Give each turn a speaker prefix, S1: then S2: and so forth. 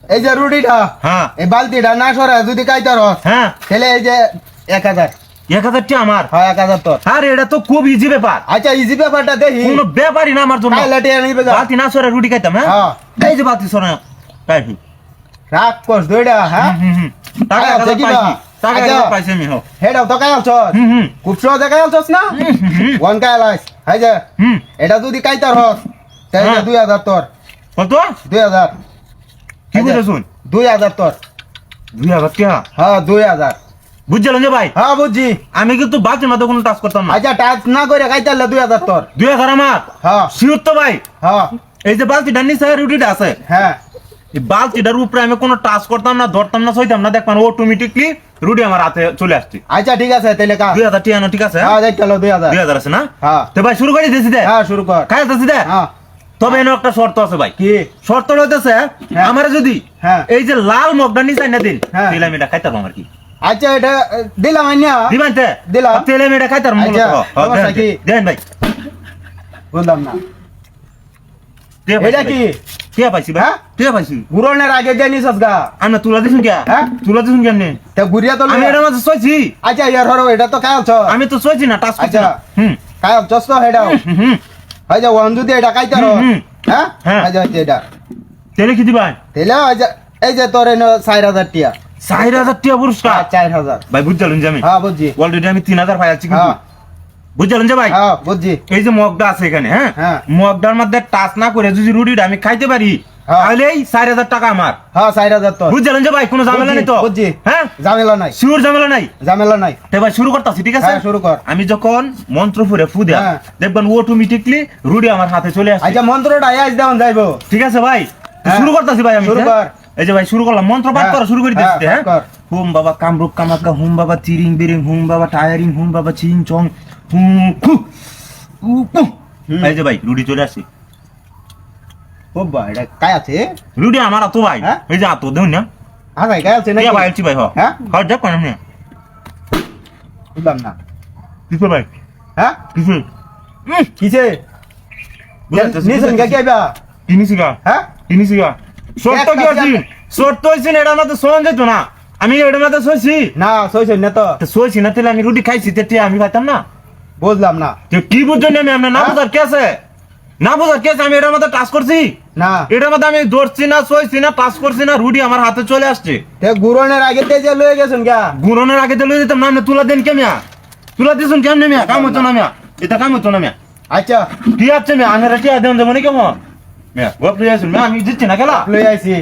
S1: এই যে রুটিটা
S2: হ্যাঁ
S1: এই বালতিটা না সরা যদি কাইতার
S2: হ্যাঁ
S1: তাহলে এই যে 1000
S2: 1000 টি আমার।
S1: হ্যাঁ 1000 তোর।
S2: আরে এটা তো খুব ইজি ব্যাপার,
S1: আচ্ছা ইজি ব্যাপারটা দেখি
S2: কোনো ব্যাপারই না আমার জন্য।
S1: কাইলা টিয়া নিবে যা।
S2: বাতি না সরে রুটি খাইতাম। হ্যাঁ
S1: হ্যাঁ
S2: এই যে বাতি সরে খাইছি।
S1: রাগ কস দইডা হ্যাঁ
S2: টাকা
S1: আচ্ছা,
S2: 1000
S1: কিবা?
S2: পাইছি, টাকা
S1: আচ্ছা।
S2: 1000 পাইছি আমি।
S1: হেডাও তো কাইল চস খুব সহজে কাইল চস না ওয়ান কাইলাইস হাই যে এটা যদি কাইতার হস তাহলে
S2: হ্যাঁ।
S1: 2000 তোর।
S2: কত
S1: 2000
S2: কি বুঝেছুন?
S1: 2000 তোর।
S2: 2000 টাকা
S1: হ্যাঁ 2000।
S2: বুঝছিলেন যে ভাই,
S1: হ্যাঁ বুঝছি।
S2: আমি কিন্তু বাতির মধ্যে কোনো টাচ করতাম না।
S1: আচ্ছা টাচ না করে কাইতারলে 2000 তোর।
S2: 2000 আমার।
S1: হ্যাঁ
S2: শিওর তো ভাই?
S1: হ্যাঁ
S2: এই যে বালতিটার নিচে রুটিটা আছে,
S1: হ্যাঁ
S2: এই বালতিটার উপরে আমি কোনো টাচ করতাম না, ধরতাম না, ছইতাম না, দেখবেন অটোমেটিকলি রুটি আমার হাতে চলে আসছে।
S1: আচ্ছা ঠিক আছে তাহলে কা
S2: 2000 টাকা না? ঠিক আছে,
S1: হ্যাঁ দেখ চলো 2000।
S2: 2000 আছে না?
S1: হ্যাঁ
S2: তো ভাই শুরু করে দিয়েছি দে।
S1: হ্যাঁ শুরু কর।
S2: খাই দিয়েছি দে।
S1: হ্যাঁ
S2: তবে এনে একটা শর্ত আছে ভাই।
S1: কি?
S2: শর্ত হইতেছে
S1: হ্যাঁ।
S2: আমার যদি
S1: হ্যাঁ
S2: এই যে লাল মগটা নিচে না দিন,
S1: হ্যাঁ।
S2: তাহলে আমি এটা খাইতাম। আর কি
S1: আচ্ছা এটা দিলাম আইনা
S2: দিবেন তে?
S1: দিলাম।
S2: তাহলে আমি এটা খাইতাম।
S1: আচ্ছা, সমস্যা কি?
S2: দেন ভাই।
S1: বুঝলাম না
S2: টিয়া
S1: এটা
S2: পাইছি
S1: কি?
S2: ভাই। টিয়া পাইছি ভাই,
S1: হ্যাঁ?
S2: টিয়া পাইছি।
S1: গুরনের আগে দিয়ে নিছস গা
S2: আমি তুলা দিছুন কে?
S1: হ্যাঁ?
S2: তুলা দিছুন কেমনে?
S1: তা গুরিয়া তো
S2: আমি
S1: লইয়া-
S2: এর মাঝে ছয়ছি।
S1: আচ্ছা ইয়ার হরো এটা তো কাইল চস
S2: আমি তো ছয়ছি না, টাচ করছি
S1: আচ্ছা।
S2: না। হুম
S1: কাইল চস তো হেডাও
S2: হুম।
S1: হয় যে ওয়ান যদি এটা কাইতার
S2: হুম।
S1: হ্যাঁ
S2: হ্যাঁ।
S1: আচ্ছা আচ্ছা এটা
S2: তাহলে কি দিবাই?
S1: তাহলে এই যে তোর এনে 4000 টিয়া
S2: 4000 টাকা পুরস্কার।
S1: 4000।
S2: ভাই বুঝছিলেন যে আমি
S1: হ্যাঁ বুঝছি।
S2: অলরেডি আমি 3000 পাইছি কিন্তু।
S1: হ্যাঁ
S2: বুঝছিলেন যে ভাই,
S1: হ্যাঁ বুঝছি।
S2: এই যে মগটা আছে এখানে, হ্যাঁ
S1: হ্যাঁ।
S2: মগটার মধ্যে টাচ না করে যদি রুটিটা আমি খাইতে পারি,
S1: হ্যাঁ।
S2: তাহলে এই 4000 টাকা আমার।
S1: হ্যাঁ 4000 তোর।
S2: বুঝছিলেন যে ভাই, কোনো ঝামেলা নেই তো?
S1: বুঝছি।
S2: হ্যাঁ
S1: ঝামেলা নাই
S2: শিওর ঝামেলা নাই।
S1: ঝামেলা নাই।
S2: তো ভাই শুরু করতেছি, ঠিক আছে?
S1: হ্যাঁ শুরু কর।
S2: আমি যখন মন্ত্র ফুরে ফু দেয়া
S1: হ্যাঁ।
S2: দেখবেন অটোমেটিকলি রুটি আমার হাতে চলে আসছে।
S1: আচ্ছা মন্ত্রটা আজ দেওয়ান যাইবো।
S2: ঠিক আছে ভাই, তো
S1: হ্যাঁ।
S2: শুরু করতেছি ভাই আমি।
S1: শুরু
S2: হ্যাঁ?
S1: কর।
S2: এই যে ভাই শুরু করলাম, মন্ত্র পাঠ
S1: হ্যাঁ।
S2: করা শুরু করে দিচ্ছি।
S1: হ্যাঁ,
S2: হ্যাঁ
S1: কর।
S2: হুম বাবা কামরূপ কামাকা, হুম বাবা চিরিং বিরিং, হুম বাবা টায়ারিং, হুম বাবা চিং চং, হুম ফু উ পু। এই যে ভাই রুটি চলে আসছে।
S1: ও ভাই এটা কাই আছে?
S2: রুটি আমার আতো ভাই।
S1: হ্যাঁ?
S2: এই যে আতো দেউন না?
S1: হ্যাঁ ভাই কাই আছে নাকি?
S2: কে ভাই আলছি ভাই?
S1: হ্যাঁ?
S2: হয় দেখ কোন না?
S1: বুঝলাম না।
S2: কিসে ভাই?
S1: হ্যাঁ
S2: কিসে?
S1: কিসে? নিছেন কে কেবা?
S2: কিনিছি গা?
S1: হ্যাঁ
S2: কিনিছি গা? শর্ত কি আছে?
S1: একটা-
S2: শর্ত হইছে না, এটা মধ্যে সোন যেত না। আমি এটা মধ্যে সইছি।
S1: না সইছেন না তো।
S2: তো সইছি না তাহলে আমি রুটি খাইছি, তেতে আমি খাইতাম না।
S1: বুঝলাম না।
S2: তো কি বুঝছেন আমি? না
S1: হ্যাঁ?
S2: বুঝার কে আছে? না বুঝার কে আছে? আমি এটার মধ্যে টাচ করছি,
S1: না
S2: এটার মধ্যে আমি ধরছি না, সইছি না, টাচ করছি না, রুটি আমার হাতে চলে আসছে।
S1: তে গুরনের আগে তে যে লয়ে গেছেন গা।
S2: গুণনের আগে তো লই যেতাম না। আপনি তুলা দেন কে মিয়া? তুলা দিছুন কেমনে মিয়া? কাম হতো না মিয়া, এটা কাম হতো না মিয়া।
S1: আচ্ছা
S2: কি আছে মিয়া? আমি রেটি দেন দেবো নি কেমন মিয়া? গপ লই আসুন মিয়া, আমি দিচ্ছি না খেলা।
S1: লই আইছি।